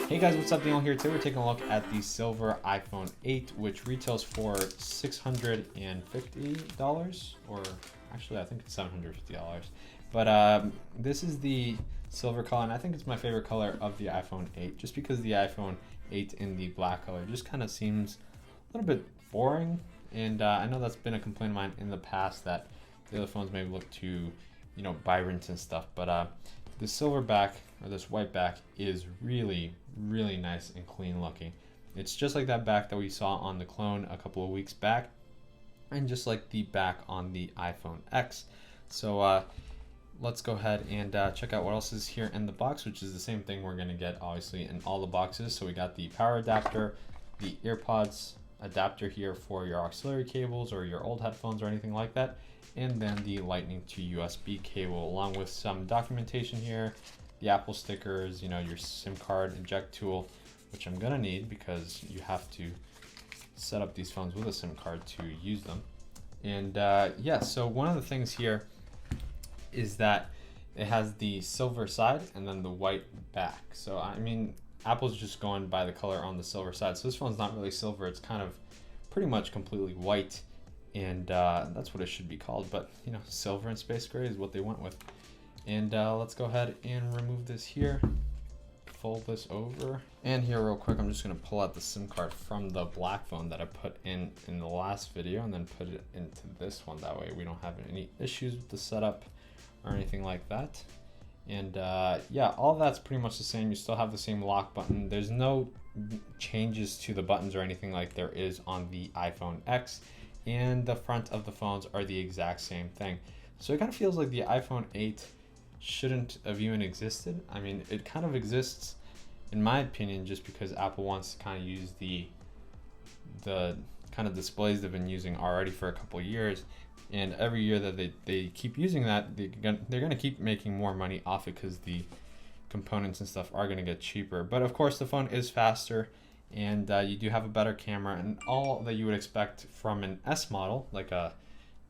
Hey guys, what's up? Daniel here. Today we're taking a look at the silver iPhone 8, which retails for $650, or actually I think it's $750. But this is the silver color, and I think it's my favorite color of the iPhone 8, just because the iPhone 8 in the black color just kind of seems a little bit boring. And I know that's been a complaint of mine in the past, that the other phones maybe look too, vibrant and stuff. But the silver back, or this white back, is really nice and clean looking. It's just like that back that we saw on the clone a couple of weeks back, and just like the back on the iPhone X. So let's go ahead and check out what else is here in the box, which is the same thing we're going to get obviously in all the boxes. So we got the power adapter, the AirPods adapter here for your auxiliary cables or your old headphones or anything like that, and then the lightning to USB cable, along with some documentation here, the Apple stickers, your SIM card eject tool, which I'm gonna need because you have to set up these phones with a SIM card to use them. And yeah, so one of the things here is that it has the silver side and then the white back. So I mean, Apple's just going by the color on the silver side. So this phone's not really silver, it's kind of pretty much completely white, and that's what it should be called. But silver and space gray is what they went with. And let's go ahead and remove this here, fold this over, and here real quick I'm just going to pull out the SIM card from the black phone that I put in the last video, and then put it into this one. That way we don't have any issues with the setup or anything like that. And yeah, all that's pretty much the same. You still have the same lock button. There's no changes to the buttons or anything like there is on the iPhone X, and the front of the phones are the exact same thing. So it kind of feels like the iPhone 8 shouldn't have even existed. I mean, it kind of exists in my opinion just because Apple wants to kind of use the kind of displays they've been using already for a couple of years, and every year that they keep using that, they're going to keep making more money off it because the components and stuff are going to get cheaper. But of course the phone is faster, and you do have a better camera, and all that you would expect from an S model, like a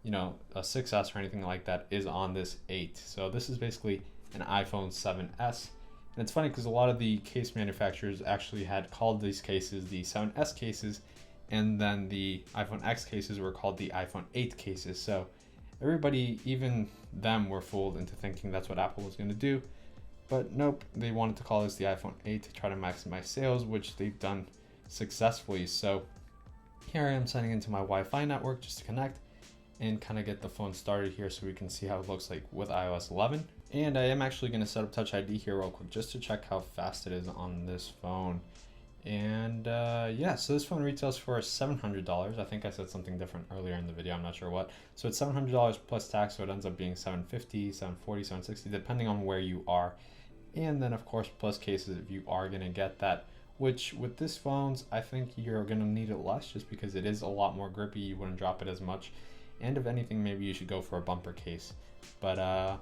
6S or anything like that, is on this 8. So this is basically an iPhone 7S. And it's funny because a lot of the case manufacturers actually had called these cases the 7S cases, and then the iPhone X cases were called the iPhone 8 cases. So everybody, even them, were fooled into thinking that's what Apple was going to do. But nope, they wanted to call this the iPhone 8 to try to maximize sales, which they've done successfully. So here I am signing into my Wi-Fi network just to connect and kind of get the phone started here so we can see how it looks like with iOS 11. And I am actually going to set up Touch ID here real quick just to check how fast it is on this phone. And yeah, so this phone retails for $700. I think I said something different earlier in the video, I'm not sure what. So it's $700 plus tax, so it ends up being $750, $740, $760, depending on where you are. And then of course plus cases if you are going to get that, which with this phones I think you're going to need it less just because it is a lot more grippy. You wouldn't drop it as much. And if anything, maybe you should go for a bumper case. But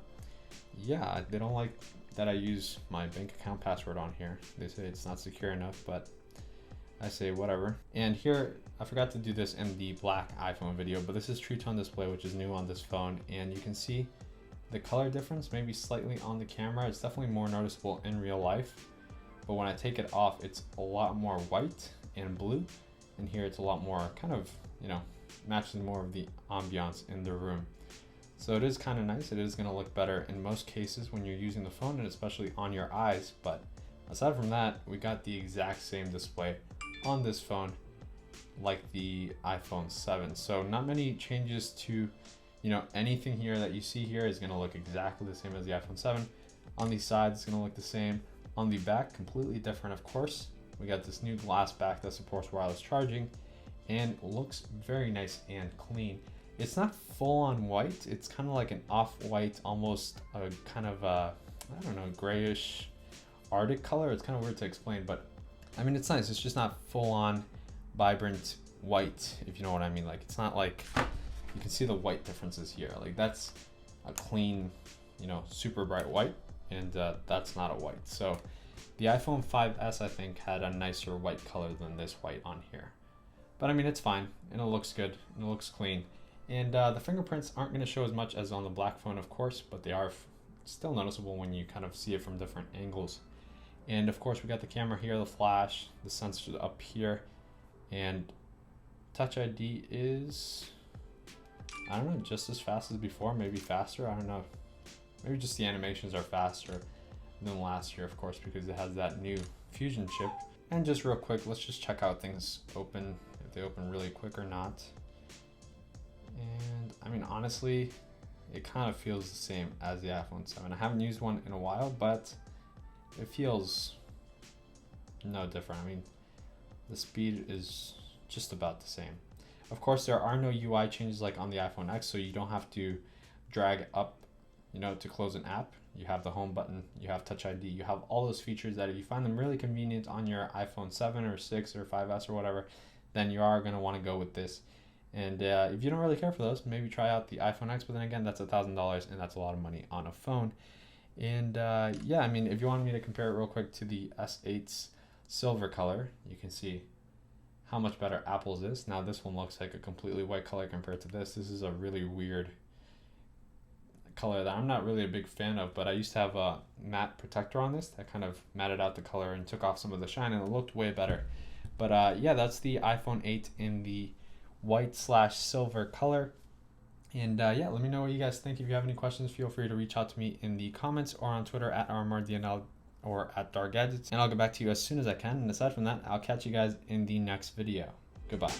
yeah, they don't like that I use my bank account password on here. They say it's not secure enough, but I say whatever. And here, I forgot to do this in the black iPhone video, but this is True Tone display, which is new on this phone. And you can see the color difference, maybe slightly on the camera. It's definitely more noticeable in real life. But when I take it off, it's a lot more white and blue. And here it's a lot more kind of, matches more of the ambiance in the room. So it is kind of nice. It is going to look better in most cases when you're using the phone, and especially on your eyes. But aside from that, we got the exact same display on this phone like the iPhone 7. So not many changes to, anything here that you see here is going to look exactly the same as the iPhone 7. On the sides, it's going to look the same. On the back, completely different, of course. We got this new glass back that supports wireless charging and looks very nice and clean. It's not full on white. It's kind of like an off-white, almost a kind of a, I don't know, grayish Arctic color. It's kind of weird to explain, but I mean, it's nice. It's just not full on vibrant white, if you know what I mean. Like, it's not like, you can see the white differences here. Like, that's a clean, super bright white, and that's not a white. So the iPhone 5S, I think, had a nicer white color than this white on here. But I mean, it's fine, and it looks good, and it looks clean. And the fingerprints aren't going to show as much as on the black phone, of course, but they are still noticeable when you kind of see it from different angles. And of course we got the camera here, the flash, the sensors up here, and Touch ID is, I don't know, just as fast as before, maybe faster, I don't know. Maybe just the animations are faster than last year, of course, because it has that new Fusion chip. And just real quick, let's just check out things open, if they open really quick or not. And I mean, honestly, it kind of feels the same as the iPhone 7. I haven't used one in a while, but it feels no different. I mean, the speed is just about the same. Of course, there are no UI changes like on the iPhone X, so you don't have to drag up, you know, to close an app. You have the home button, you have Touch ID, you have all those features that if you find them really convenient on your iPhone 7 or 6 or 5S or whatever, then you are going to want to go with this. And if you don't really care for those, maybe try out the iPhone X, but then again, that's $1,000 and that's a lot of money on a phone. And yeah, I mean, if you want me to compare it real quick to the S8's silver color, you can see how much better Apple's is. Now this one looks like a completely white color compared to this. This is a really weird color that I'm not really a big fan of, but I used to have a matte protector on this that kind of matted out the color and took off some of the shine, and it looked way better. But yeah, that's the iPhone 8 in the white/silver color. And yeah, let me know what you guys think. If you have any questions, feel free to reach out to me in the comments or on Twitter at @RMRDNL or at Dark Gadgets, and I'll get back to you as soon as I can. And aside from that, I'll catch you guys in the next video. Goodbye.